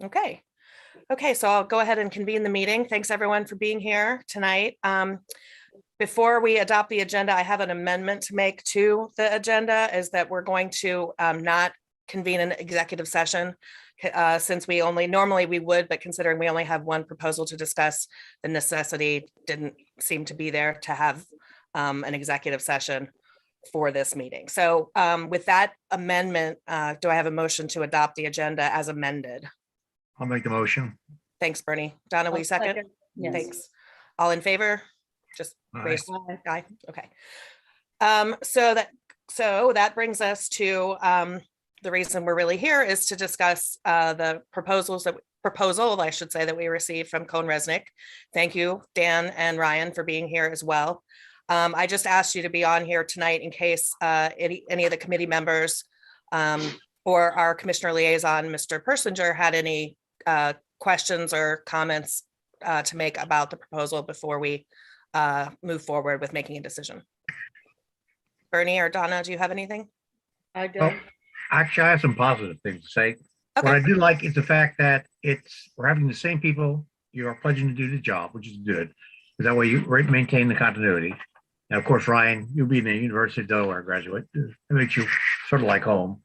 Okay. Okay, so I'll go ahead and convene the meeting. Thanks everyone for being here tonight. Before we adopt the agenda, I have an amendment to make to the agenda, is that we're going to not convene an executive session since we normally we would, but considering we only have one proposal to discuss, the necessity didn't seem to be there to have an executive session for this meeting. So with that amendment, do I have a motion to adopt the agenda as amended? I'll make the motion. Thanks, Bernie. Donna, will you second? Yes. Thanks. All in favor? Just Aye. raise aye. Okay. So that brings us to the reason we're really here is to discuss the proposal, I should say, that we received from Cohn-Resnick. Thank you, Dan and Ryan, for being here as well. I just asked you to be on here tonight in case any of the committee members or our commissioner liaison, Mr. Persinger, had any questions or comments to make about the proposal before we move forward with making a decision. Bernie or Donna, do you have anything? I do. Well, actually, I have some positive things to say. Okay. What I do like is the fact that we're having the same people. You are pledging to do the job, which is good. That way you maintain the continuity. And of course, Ryan, you'll be the University of Delaware graduate. It makes you sort of like home.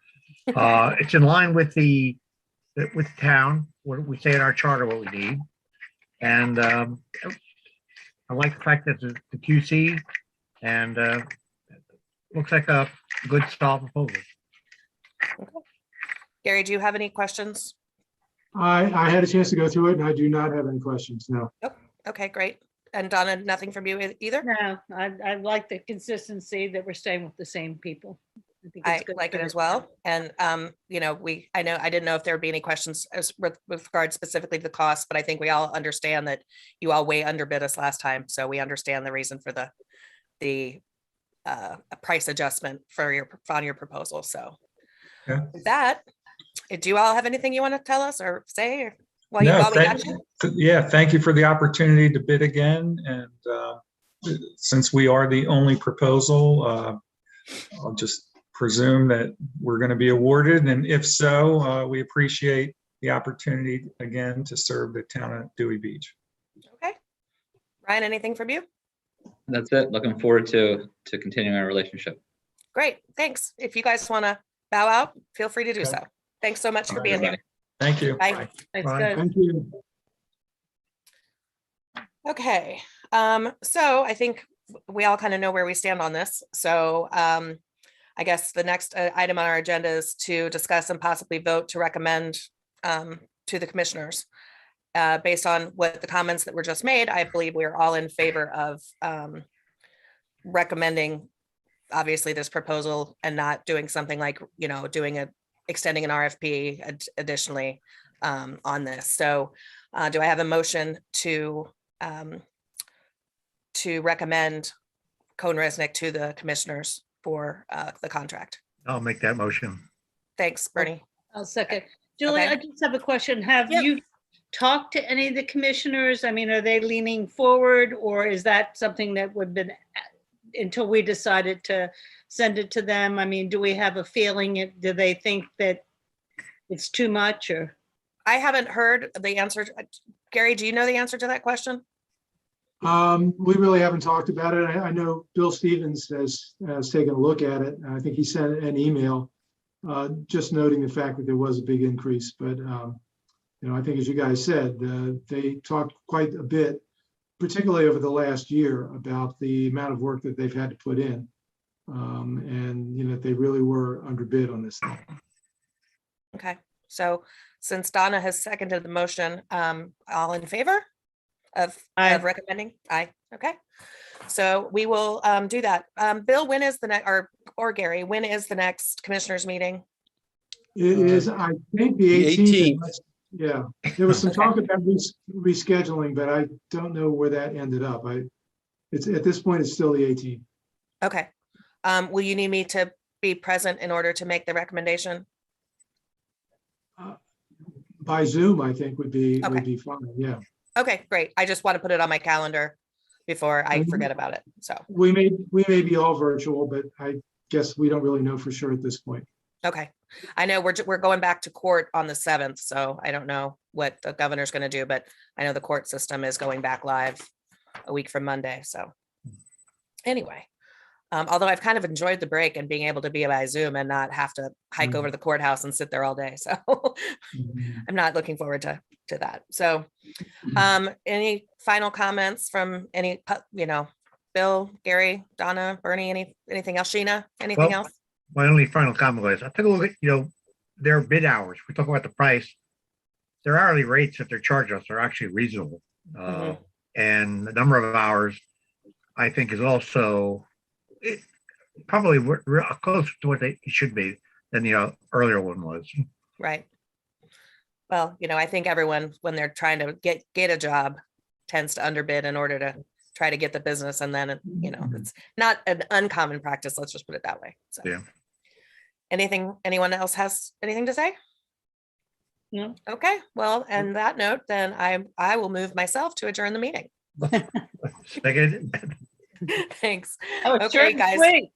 It's in line with the town, what we say in our charter, what we need. And I like the fact that the QC and looks like a good solid proposal. Okay. Gary, do you have any questions? I had a chance to go through it and I do not have any questions, no. Oh, okay, great. And Donna, nothing from you either? No, I like the consistency that we're staying with the same people. think I it's good like for it the as well. town. And, I didn't know if there would be any questions with regard specifically to the cost, but I think we all understand that you all way underbid us last time. So we understand the reason for the price adjustment on your proposal. So Yeah. with that, do you all have anything you want to tell us or say? Or while No, we got you? Yeah, thank you for the opportunity to bid again. And since we are the only proposal, I'll just presume that we're going to be awarded. And if so, we appreciate the opportunity again to serve the town of Dewey Beach. Okay. Ryan, anything from you? That's it. Looking forward to continuing our relationship. Great, thanks. If you guys want to bow out, feel free to do so. Thanks so much for All right, being here. everybody. Thank you. Bye. That's Right. good. Thank you. Okay, so I think we all kind of know where we stand on this. So I guess the next item on our agenda is to discuss and possibly vote to recommend to the commissioners. Based on what the comments that were just made, I believe we're all in favor of recommending, obviously, this proposal and not doing something like, extending an RFP additionally on this. So do I have a motion to recommend Cohn-Resnick to the commissioners for the contract? I'll make that motion. Thanks, Bernie. I'll second. Julie, Okay. I just have a question. Have Yep. you talked to any of the commissioners? I mean, are they leaning forward, or is that something that would have been until we decided to send it to them? I mean, do we have a feeling? Do they think that it's too much, or? I haven't heard the answer. Gary, do you know the answer to that question? We really haven't talked about it. I know Bill Stevens has taken a look at it. I think he sent an email just noting the fact that there was a big increase. But, I think as you guys said, they talked quite a bit, particularly over the last year, about the amount of work that they've had to put in. And, they really were underbid on this thing. Okay, so since Donna has seconded the motion, all in favor of Aye. recommending? Aye, okay. So we will do that. Bill, when is the next, or Gary, when is the next commissioners meeting? It is, I think, the 18th. Yeah, there was some Okay. talk about rescheduling, but I don't know where that ended up. It's at this point, it's still the 18th. Okay. Will you need me to be present in order to make the recommendation? By Zoom, I think would be Okay. fine. Yeah, Okay, great. I just want to put it on my calendar before I forget about it. So, we may be all virtual, but I guess we don't really know for sure at this point. Okay. I know we're going back to court on the 7th, so I don't know what the governor's going to do, but I know the court system is going back live a week from Monday. So anyway, although I've kind of enjoyed the break and being able to be by Zoom and not have to hike over to the courthouse and sit there all day. So I'm not looking forward to that. So any final comments from any, Bill, Gary, Donna, Bernie, anything else? Sheena, anything Well, else? My only final comment was, I took a look at, their bid hours. We talk about the price. Their hourly rates that they're charging us are actually reasonable. Mhm. And the number of hours, I think, is also probably closer to what they should be than the earlier one was. Right. Well, I think everyone, when they're trying to get a job, tends to underbid in order to try to get the business. And then, it's not an uncommon practice. Let's just put it that way. So. Yeah. Anyone else has anything to say? No. Okay, well, and that note, then I will move myself to adjourn the meeting. Second. Thanks. Oh, Okay, guys. sweet.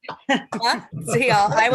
See y'all. I will